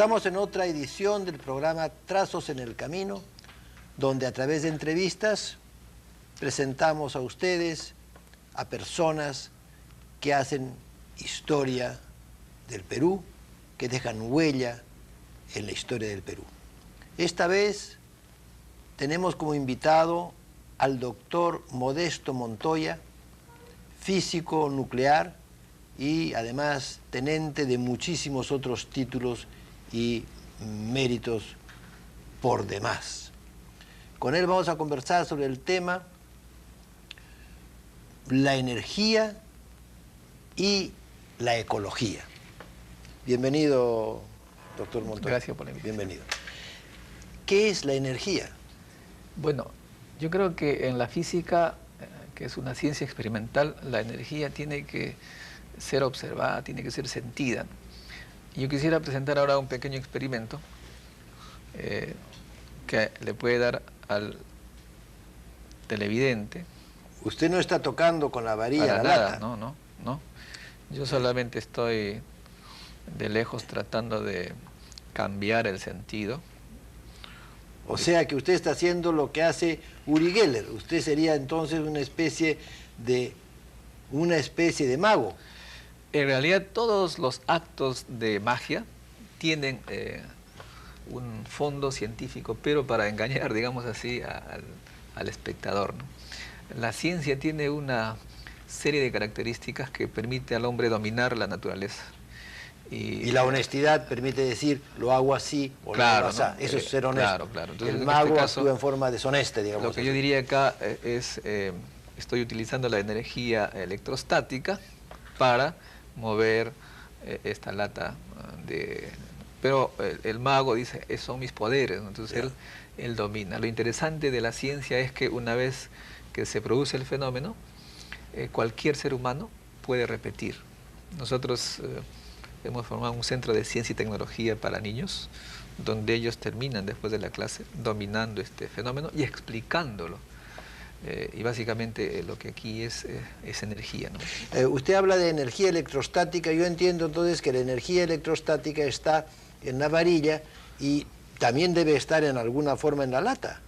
Estamos en otra edición del programa Trazos en el Camino, donde a través de entrevistas presentamos a ustedes a personas que hacen historia del Perú, que dejan huella en la historia del Perú. Esta vez tenemos como invitado al doctor Modesto Montoya, físico nuclear y además tenente de muchísimos otros títulos y méritos por demás. Con él vamos a conversar sobre el tema la energía y la ecología. Bienvenido, doctor Montoya. Gracias por la invitación. Bienvenido. ¿Qué es la energía? Bueno, yo creo que en la física, que es una ciencia experimental, la energía tiene que ser observada, tiene que ser sentida. Yo quisiera presentar ahora un pequeño experimento que le puede dar al televidente. Usted no está tocando con la varilla Para la nada, lata. no. Yo solamente estoy de lejos tratando de cambiar el sentido. O sea que usted está haciendo lo que hace Uri Geller. Usted sería entonces una especie de mago. En realidad todos los actos de magia tienen un fondo científico, pero para engañar, digamos así, al espectador, ¿no? La ciencia tiene una serie de características que permite al hombre dominar la naturaleza. Y la honestidad permite decir, lo hago así o claro, lo hago así. ¿no? Eso es ser honesto. Claro. Entonces, el en mago este caso, actúa en forma deshonesta, digamos. Lo que yo diría acá es, estoy utilizando la energía electrostática para mover esta lata pero el mago dice, son mis poderes, ¿no? Entonces él domina. Lo interesante de la ciencia es que una vez que se produce el fenómeno, cualquier ser humano puede repetir. Nosotros hemos formado un centro de ciencia y tecnología para niños, donde ellos terminan después de la clase dominando este fenómeno y explicándolo. Y básicamente lo que aquí es energía, ¿no? Usted habla de energía electrostática. Yo entiendo entonces que la energía electrostática está en la varilla y también debe estar en alguna forma en la lata.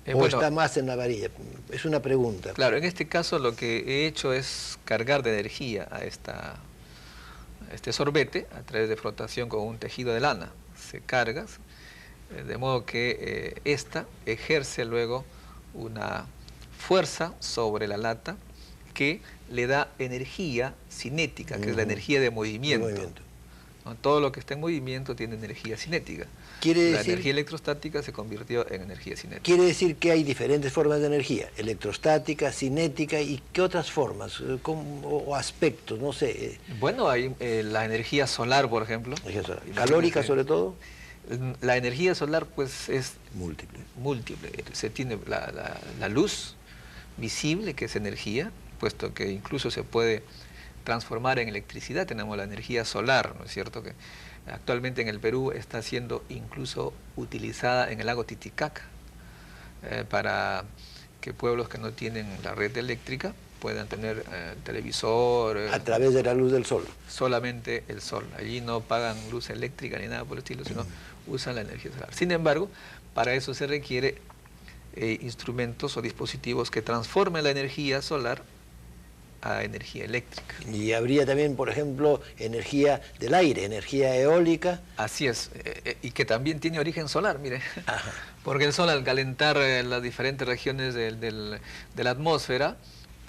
¿O bueno, está más en la varilla? Es una pregunta. Claro, en este caso lo que he hecho es cargar de energía a este sorbete a través de flotación con un tejido de lana. Se carga, de modo que esta ejerce luego una fuerza sobre la lata que le da energía cinética, que es la energía de movimiento. ¿No? Todo lo que está en movimiento tiene energía cinética. La energía electrostática se convirtió en energía cinética. Quiere decir que hay diferentes formas de energía, electrostática, cinética, ¿y qué otras formas o aspectos? No sé. Bueno, hay la energía solar, por ejemplo. ¿Calórica sobre todo? La energía solar pues es múltiple. Se tiene la luz visible, que es energía, puesto que incluso se puede transformar en electricidad. Tenemos la energía solar, ¿no es cierto? Que actualmente en el Perú está siendo incluso utilizada en el lago Titicaca para que pueblos que no tienen la red eléctrica puedan tener televisor. A través de la luz del sol. Solamente el sol. Allí no pagan luz eléctrica ni nada por el estilo, sino usan la energía solar. Sin embargo, para eso se requiere instrumentos o dispositivos que transformen la energía solar a energía eléctrica. Y habría también, por ejemplo, energía del aire, energía eólica. Así es, y que también tiene origen solar, mire. Porque el sol, al calentar las diferentes regiones de la atmósfera,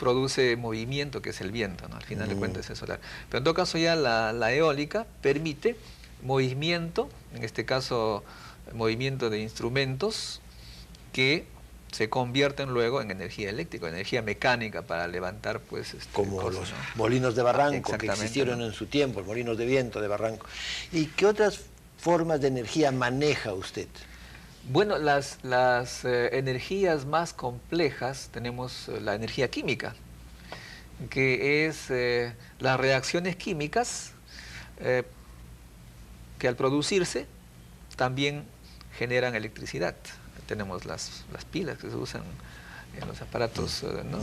produce movimiento, que es el viento, ¿no? Al final de cuentas es el solar. Pero en todo caso ya la eólica permite movimiento, en este caso movimiento de instrumentos que se convierten luego en energía eléctrica, energía mecánica para levantar pues como cosas, los ¿no? molinos de barranco que existieron en su tiempo, los molinos de viento de barranco. ¿Y qué otras formas de energía maneja usted? Bueno, las energías más complejas tenemos la energía química, que es las reacciones químicas que al producirse también generan electricidad. Tenemos las pilas que se usan en los aparatos, ¿no?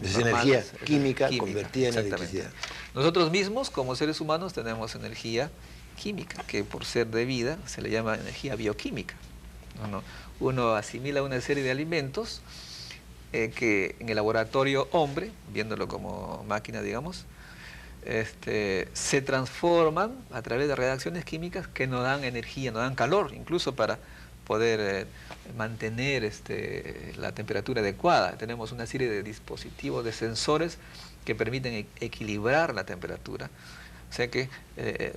Es energía química convertida en electricidad. Nosotros mismos, como seres humanos, tenemos energía química, que por ser de vida se le llama energía bioquímica. Uno asimila una serie de alimentos que en el laboratorio hombre, viéndolo como máquina, digamos, se transforman a través de reacciones químicas que nos dan energía, nos dan calor, incluso para poder mantener la temperatura adecuada. Tenemos una serie de dispositivos, de sensores que permiten equilibrar la temperatura. O sea que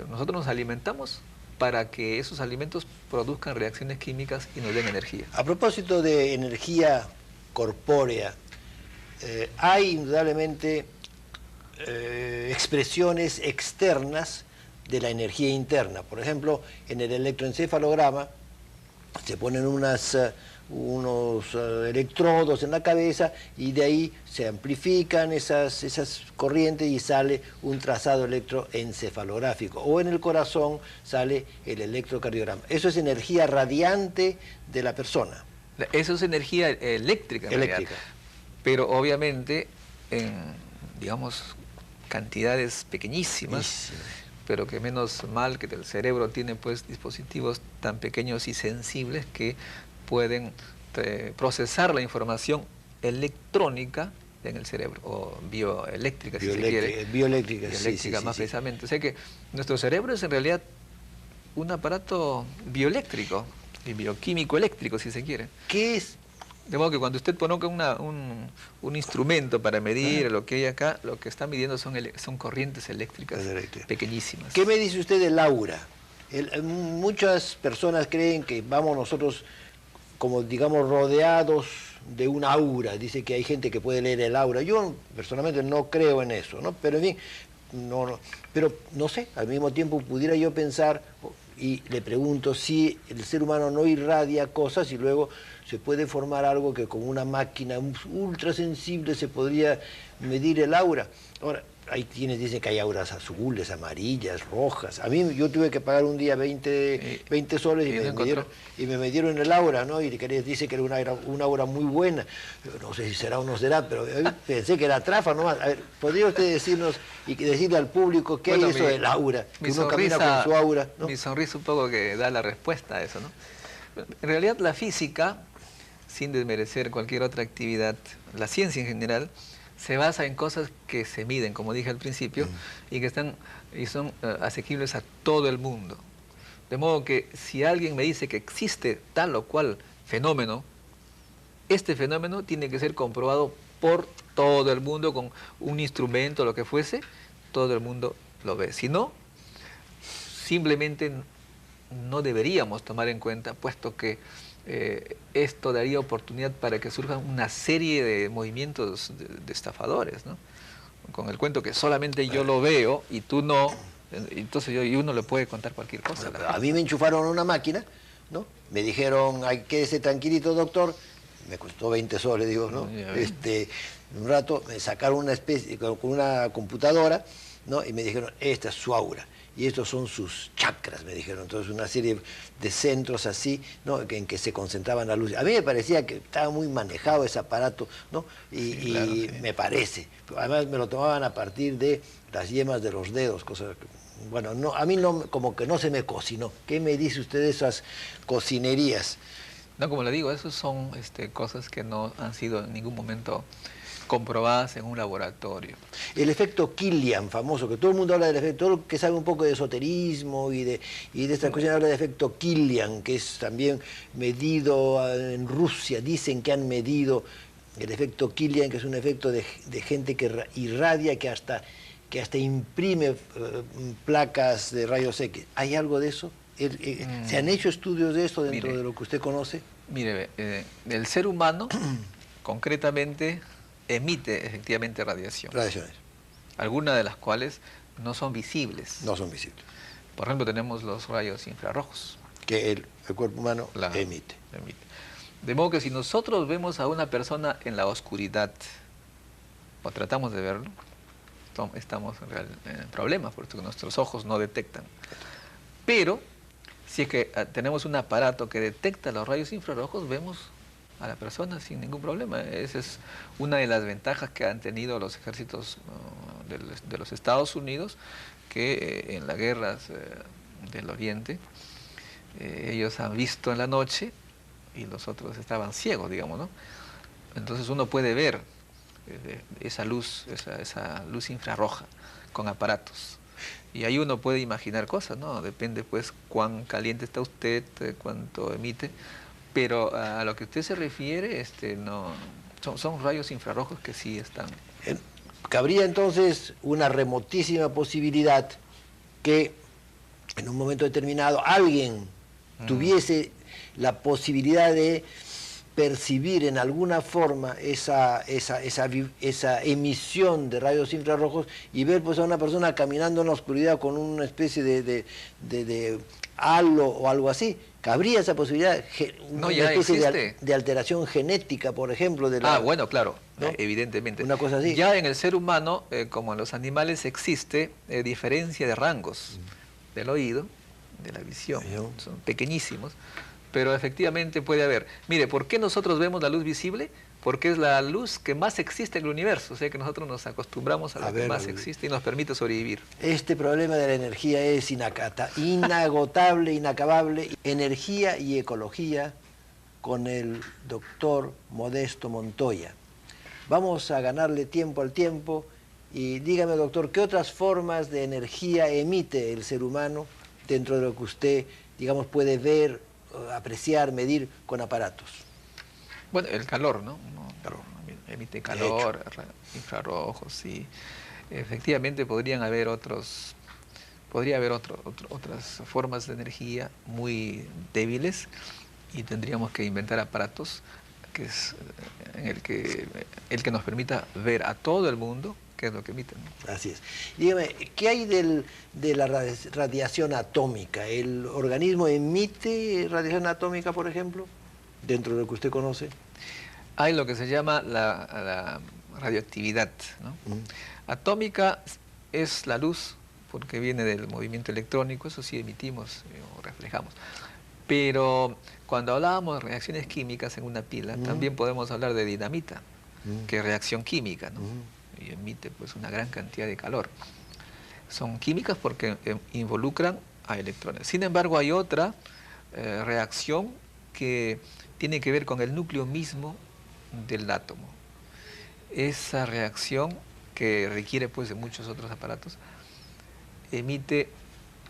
nosotros nos alimentamos para que esos alimentos produzcan reacciones químicas y nos den energía. A propósito de energía corpórea, hay indudablemente expresiones externas de la energía interna. Por ejemplo, en el electroencefalograma se ponen unos electrodos en la cabeza y de ahí se amplifican esas corrientes y sale un trazado electroencefalográfico. O en el corazón sale el electrocardiograma. Eso es energía radiante de la persona. Eso es energía eléctrica, Eléctrica. Pero obviamente en, digamos, cantidades pequeñísimas, pero que menos mal que el cerebro tiene pues dispositivos tan pequeños y sensibles que pueden procesar la información electrónica en el cerebro, o bioeléctrica, si se quiere. Bioeléctrica, Bioeléctrica, más precisamente. O sea que nuestro cerebro es en realidad un aparato bioeléctrico y bioquímico eléctrico, si se quiere. ¿Qué es? De modo que cuando usted coloca un instrumento para medir lo que hay acá, lo que está midiendo son corrientes eléctricas pequeñísimas. ¿Qué me dice usted del aura? Muchas personas creen que vamos nosotros como, digamos, rodeados de un aura. Dice que hay gente que puede leer el aura. Yo personalmente no creo en eso, ¿no? Pero en fin, pero no sé, al mismo tiempo pudiera yo pensar, y le pregunto si el ser humano no irradia cosas y luego se puede formar algo que con una máquina ultra sensible se podría medir el aura. Ahora, hay quienes dicen que hay auras azules, amarillas, rojas. A mí yo tuve que pagar un día 20 soles y me midieron el aura, ¿no? Y dice que era una aura muy buena. No sé si será o no será, pero pensé que era trafa nomás. A ver, ¿podría usted decirnos y decirle al público qué hay eso del aura? Que uno camina con su aura, ¿no? Mi sonrisa un poco que da la respuesta a eso, ¿no? En realidad la física, sin desmerecer cualquier otra actividad, la ciencia en general, se basa en cosas que se miden, como dije al principio, y que son asequibles a todo el mundo. De modo que si alguien me dice que existe tal o cual fenómeno, este fenómeno tiene que ser comprobado por todo el mundo con un instrumento, lo que fuese, todo el mundo lo ve. Si no, simplemente no deberíamos tomar en cuenta, puesto que esto daría oportunidad para que surjan una serie de movimientos de estafadores, ¿no? Con el cuento que solamente yo lo veo y tú no, entonces uno le puede contar cualquier cosa. A mí me enchufaron una máquina, ¿no? Me dijeron, ay, quédese tranquilito, doctor. Me costó 20 soles, digo, ¿no? Un rato me sacaron una especie, con una computadora, ¿no? Y me dijeron, esta es su aura. Y estos son sus chakras, me dijeron. Entonces, una serie de centros así, ¿no? En que se concentraban la luz. A mí me parecía que estaba muy manejado ese aparato, ¿no? Y me parece. Además, me lo tomaban a partir de las yemas de los dedos, cosas que, bueno, no, a mí no, como que no se me cocinó. ¿Qué me dice usted de esas cocinerías? No, como le digo, esas son cosas que no han sido en ningún momento comprobadas en un laboratorio. El efecto Killian, famoso, que todo el mundo habla del efecto, todo el que sabe un poco de esoterismo y de estas cosas habla del efecto Killian, que es también medido en Rusia. Dicen que han medido el efecto Killian, que es un efecto de gente que irradia, que hasta imprime placas de rayos X. ¿Hay algo de eso? ¿Se han hecho estudios de esto dentro de lo que usted conoce? Mire, el ser humano, concretamente, emite efectivamente radiación. Radiaciones. Algunas de las cuales no son visibles. No son visibles. Por ejemplo, tenemos los rayos infrarrojos. Que el cuerpo humano emite. De modo que si nosotros vemos a una persona en la oscuridad, o tratamos de verlo, estamos en problemas, porque nuestros ojos no detectan. Pero, si es que tenemos un aparato que detecta los rayos infrarrojos, vemos a la persona sin ningún problema. Esa es una de las ventajas que han tenido los ejércitos de los Estados Unidos, que en las guerras del Oriente, ellos han visto en la noche y los otros estaban ciegos, digamos, ¿no? Entonces uno puede ver esa luz infrarroja con aparatos. Y ahí uno puede imaginar cosas, ¿no? Depende pues cuán caliente está usted, cuánto emite. Pero a lo que usted se refiere, no, son rayos infrarrojos que sí están. Cabría entonces una remotísima posibilidad que en un momento determinado alguien tuviese la posibilidad de percibir en alguna forma esa emisión de rayos infrarrojos y ver pues a una persona caminando en la oscuridad con una especie de halo o algo así. ¿Cabría esa posibilidad? No, una ya especie existe. de alteración genética, por ejemplo. De la, bueno, claro, ¿no? Evidentemente. Una cosa así. Ya en el ser humano, como en los animales, existe diferencia de rangos del oído, de la visión. Son pequeñísimos, pero efectivamente puede haber. Mire, ¿por qué nosotros vemos la luz visible? Porque es la luz que más existe en el universo, o sea que nosotros nos acostumbramos a lo que más existe y nos permite sobrevivir. Este problema de la energía es inagotable, inacabable. Energía y ecología con el doctor Modesto Montoya. Vamos a ganarle tiempo al tiempo y dígame, doctor, ¿qué otras formas de energía emite el ser humano dentro de lo que usted, digamos, puede ver, apreciar, medir con aparatos? Bueno, el calor, ¿no? Emite calor, infrarrojos, sí. Efectivamente podría haber otras formas de energía muy débiles y tendríamos que inventar aparatos que es el que nos permita ver a todo el mundo qué es lo que emiten, ¿no? Así es. Dígame, ¿qué hay de la radiación atómica? ¿El organismo emite radiación atómica, por ejemplo, dentro de lo que usted conoce? Hay lo que se llama la radioactividad, ¿no? Atómica es la luz, porque viene del movimiento electrónico, eso sí emitimos o reflejamos. Pero cuando hablábamos de reacciones químicas en una pila, también podemos hablar de dinamita, que es reacción química, ¿no? Y emite pues una gran cantidad de calor. Son químicas porque involucran a electrones. Sin embargo, hay otra reacción que tiene que ver con el núcleo mismo del átomo. Esa reacción, que requiere pues de muchos otros aparatos, emite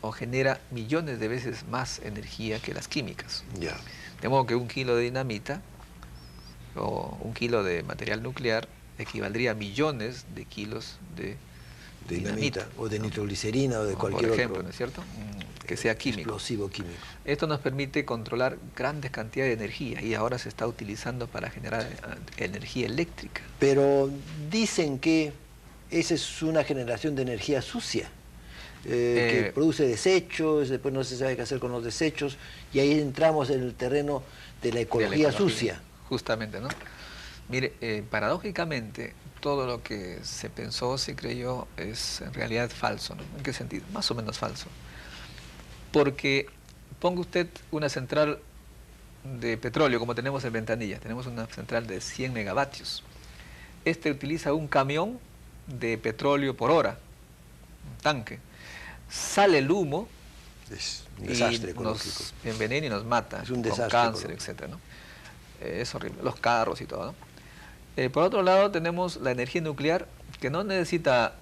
o genera millones de veces más energía que las químicas. De modo que 1 kilo de dinamita o 1 kilo de material nuclear equivaldría a millones de kilos de dinamita o de nitroglicerina o de cualquier por ejemplo, otro, ¿no es cierto? Que sea químico. Explosivo químico. Esto nos permite controlar grandes cantidades de energía y ahora se está utilizando para generar energía eléctrica. Pero dicen que esa es una generación de energía sucia, que produce desechos, después no se sabe qué hacer con los desechos, y ahí entramos en el terreno de la ecología sucia. Justamente, ¿no? Mire, paradójicamente, todo lo que se pensó, se creyó, es en realidad falso, ¿no? ¿En qué sentido? Más o menos falso. Porque ponga usted una central de petróleo, como tenemos en Ventanilla, tenemos una central de 100 megavatios. Este utiliza un camión de petróleo por hora, un tanque. Sale el humo es un desastre ecológico. Nos envenena y nos mata, es un con desastre cáncer, etcétera, ¿no? Es horrible, los carros y todo, ¿no? Por otro lado tenemos la energía nuclear, que no necesita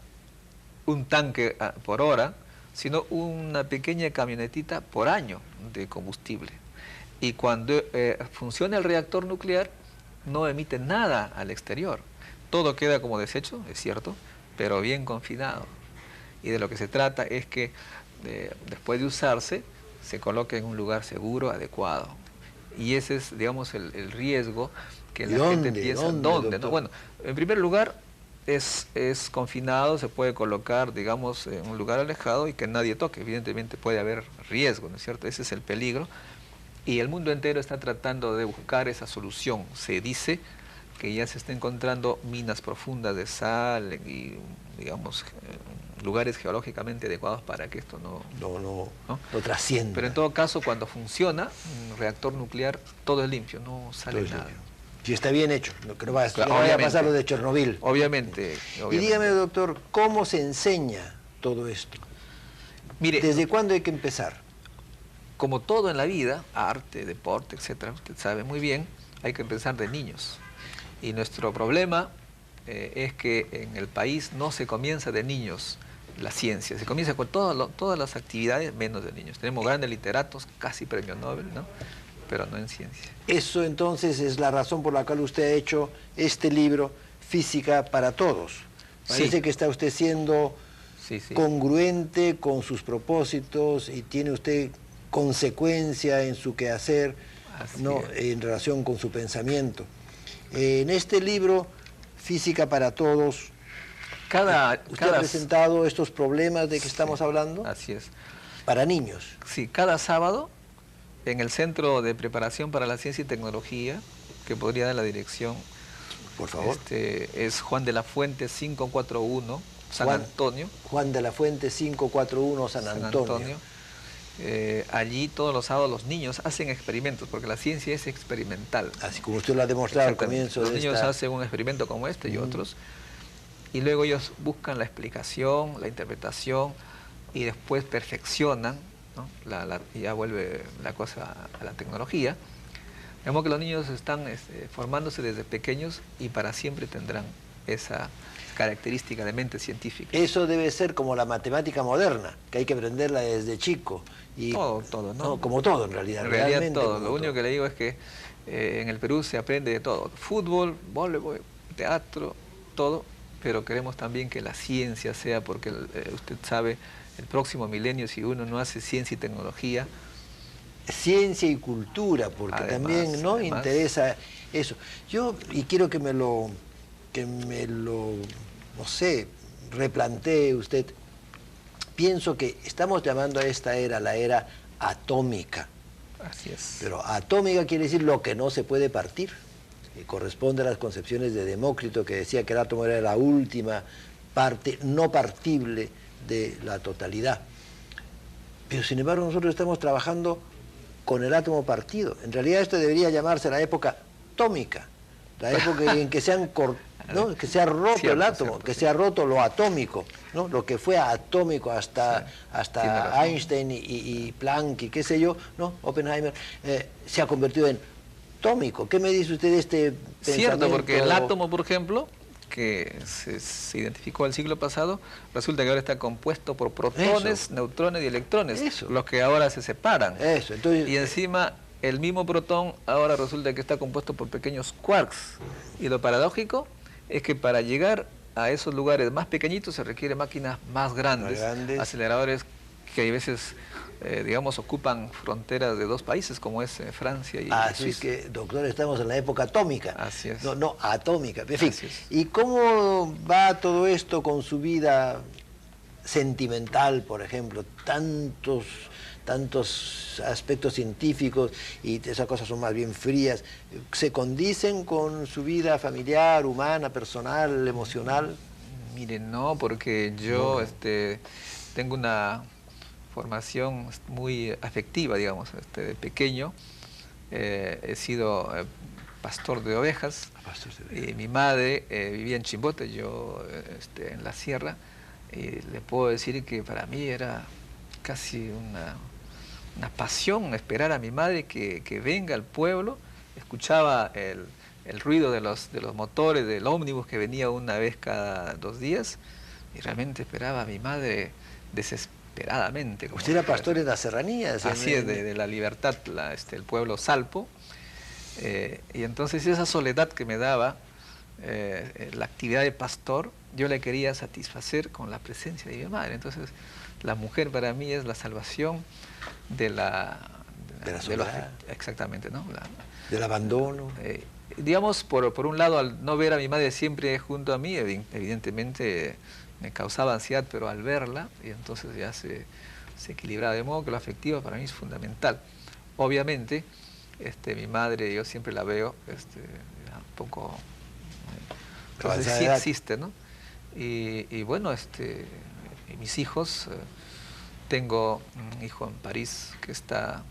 un tanque por hora, sino una pequeña camionetita por año de combustible. Y cuando funciona el reactor nuclear, no emite nada al exterior. Todo queda como desecho, es cierto, pero bien confinado. Y de lo que se trata es que después de usarse, se coloque en un lugar seguro, adecuado. Y ese es, digamos, el riesgo que la gente piensa. ¿Dónde? ¿No? Bueno, en primer lugar, es confinado, se puede colocar, digamos, en un lugar alejado y que nadie toque. Evidentemente puede haber riesgo, ¿no es cierto? Ese es el peligro. Y el mundo entero está tratando de buscar esa solución. Se dice que ya se está encontrando minas profundas de sal y, digamos, lugares geológicamente adecuados para que esto no trascienda. Pero en todo caso, cuando funciona un reactor nuclear, todo es limpio, no sale nada. Si está bien hecho, que no vaya a pasar lo de Chernobyl. Obviamente. Y dígame, doctor, ¿cómo se enseña todo esto? Mire, ¿Desde cuándo hay que empezar? como todo en la vida, arte, deporte, etcétera, usted sabe muy bien, hay que empezar de niños. Y nuestro problema es que en el país no se comienza de niños la ciencia, se comienza con todas las actividades menos de niños. Tenemos grandes literatos, casi premio Nobel, ¿no? Pero no en ciencia. Eso entonces es la razón por la cual usted ha hecho este libro, Física para Todos. Parece Sí. que está usted siendo Sí, sí. congruente con sus propósitos y tiene usted consecuencia en su quehacer, Así ¿no? es. En relación con su pensamiento. En este libro, Física para Todos, usted ha presentado estos problemas de que estamos hablando Así es. para niños. Sí, cada sábado en el Centro de Preparación para la Ciencia y Tecnología, que podría dar la dirección, Por favor. es Juan de la Fuente 541, San Antonio. Juan de la Fuente 541, San Antonio. Allí todos los sábados los niños hacen experimentos, porque la ciencia es experimental. Así como usted lo ha demostrado al comienzo Los de niños esta... hacen un experimento como este y otros, y luego ellos buscan la explicación, la interpretación, y después perfeccionan, ¿no? Y ya vuelve la cosa a la tecnología. Vemos que los niños están formándose desde pequeños y para siempre tendrán esa característica de mente científica. Eso debe ser como la matemática moderna, que hay que aprenderla desde chico. Y, todo, ¿no? No, como todo en realidad. En realidad realmente todo. como Lo único que le digo es que en el Perú se aprende de todo. Fútbol, voleibol, teatro, todo. Pero queremos también que la ciencia sea, porque usted sabe, el próximo milenio, si uno no hace ciencia y tecnología... Ciencia y cultura, porque además, también no interesa eso. Yo, y quiero que me lo, no sé, replantee usted. Pienso que estamos llamando a esta era la era atómica. Así es. Pero atómica quiere decir lo que no se puede partir. Y corresponde a las concepciones de Demócrito, que decía que el átomo era la última parte no partible de la totalidad. Pero sin embargo nosotros estamos trabajando con el átomo partido. En realidad esto debería llamarse la época atómica, la época en que se han ¿no? Que se ha roto el átomo, que se ha roto lo atómico, ¿no? Lo que fue atómico hasta Einstein y Planck y qué sé yo, ¿no? Oppenheimer, se ha convertido en atómico. ¿Qué me dice usted de este pensamiento? Cierto, porque el átomo, por ejemplo, que se identificó el siglo pasado, resulta que ahora está compuesto por protones, neutrones y electrones, los que ahora se separan. Entonces, y encima el mismo protón ahora resulta que está compuesto por pequeños quarks. Y lo paradójico es que para llegar a esos lugares más pequeñitos se requieren máquinas más grandes, aceleradores que a veces, digamos, ocupan fronteras de dos países como es Francia y Suiza. Así que, doctor, estamos en la época atómica. Así es. No, atómica. En fin, ¿y cómo va todo esto con su vida sentimental, por ejemplo? Tantos aspectos científicos y esas cosas son más bien frías. ¿Se condicen con su vida familiar, humana, personal, emocional? Mire, no, porque yo tengo una formación muy afectiva, digamos, de pequeño. He sido pastor de ovejas. Y mi madre vivía en Chimbote, yo en la sierra, y le puedo decir que para mí era casi una pasión esperar a mi madre que venga al pueblo. Escuchaba el ruido de los motores del ómnibus que venía una vez cada 2 días y realmente esperaba a mi madre desesperadamente. ¿Usted era pastor en la serranía? Así es, de La Libertad, el pueblo Salpo. Y entonces esa soledad que me daba la actividad de pastor, yo la quería satisfacer con la presencia de mi madre. Entonces la mujer para mí es la salvación de la soledad. Exactamente, ¿no? Del abandono. Digamos, por un lado, al no ver a mi madre siempre junto a mí, evidentemente me causaba ansiedad, pero al verla, y entonces ya se equilibraba, de modo que lo afectivo para mí es fundamental. Obviamente, mi madre, yo siempre la veo un poco... entonces sí existe, ¿no? Y bueno, mis hijos... tengo un hijo en París que está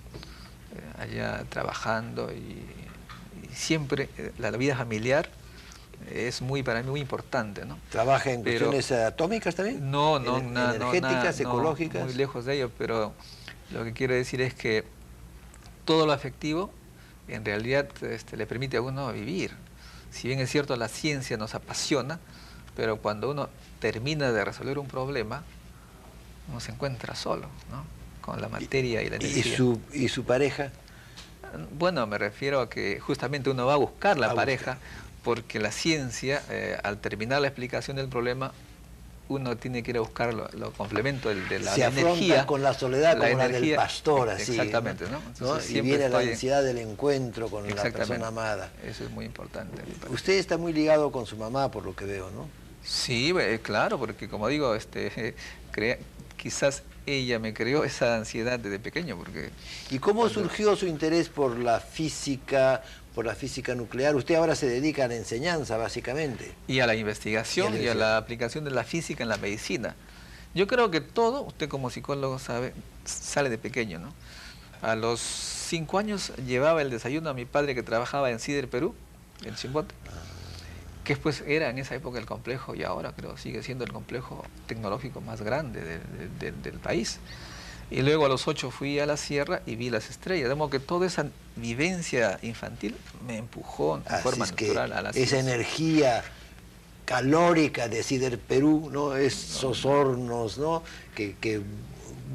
allá trabajando y siempre la vida familiar es para mí muy importante, ¿no? ¿Trabaja en Pero, cuestiones atómicas también? No, ¿Energéticas, no, ecológicas? muy lejos de ello, pero lo que quiero decir es que todo lo afectivo en realidad le permite a uno vivir. Si bien es cierto, la ciencia nos apasiona, pero cuando uno termina de resolver un problema, uno se encuentra solo, ¿no? Con la materia y la energía. ¿Y su pareja? Bueno, me refiero a que justamente uno va a buscar la A pareja, buscar. porque la ciencia, al terminar la explicación del problema, uno tiene que ir a buscar lo complemento de la Se afronta energía. con la soledad como la del energía, pastor, así. exactamente, ¿no? ¿no? Y viene la ansiedad del encuentro con la persona amada. Eso es muy importante. Usted está muy ligado con su mamá, por lo que veo, ¿no? Sí, claro, porque como digo, quizás ella me creó esa ansiedad desde pequeño, porque... ¿Y cómo surgió su interés por la física nuclear? Usted ahora se dedica a la enseñanza, básicamente. Y a la investigación y a la aplicación de la física en la medicina. Yo creo que todo, usted como psicólogo sabe, sale de pequeño, ¿no? A los 5 años llevaba el desayuno a mi padre que trabajaba en Cider Perú, en Chimbote, que pues era en esa época el complejo, y ahora creo sigue siendo el complejo tecnológico más grande del país. Y luego a los 8 fui a la sierra y vi las estrellas. De modo que toda esa vivencia infantil me empujó en forma natural a la ciencia. Esa energía calórica de Cider Perú, ¿no? Esos hornos, ¿no? que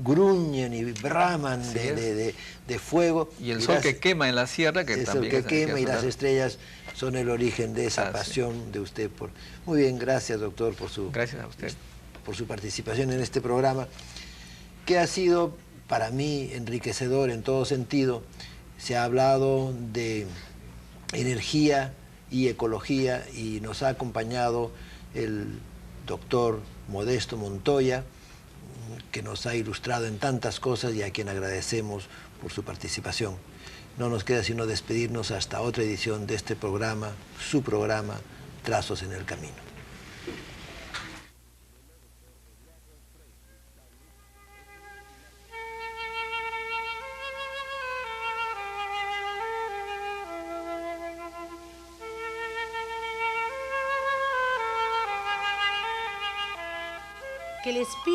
gruñen y braman de fuego. Y el sol que quema en la sierra, que también el que quema, y las estrellas son el origen de esa pasión de usted. Muy bien, gracias, doctor, gracias a usted por su participación en este programa, que ha sido para mí enriquecedor en todo sentido. Se ha hablado de energía y ecología y nos ha acompañado el doctor Modesto Montoya, que nos ha ilustrado en tantas cosas y a quien agradecemos por su participación. No nos queda sino despedirnos hasta otra edición de este programa, su programa, Trazos en el Camino. Que el espíritu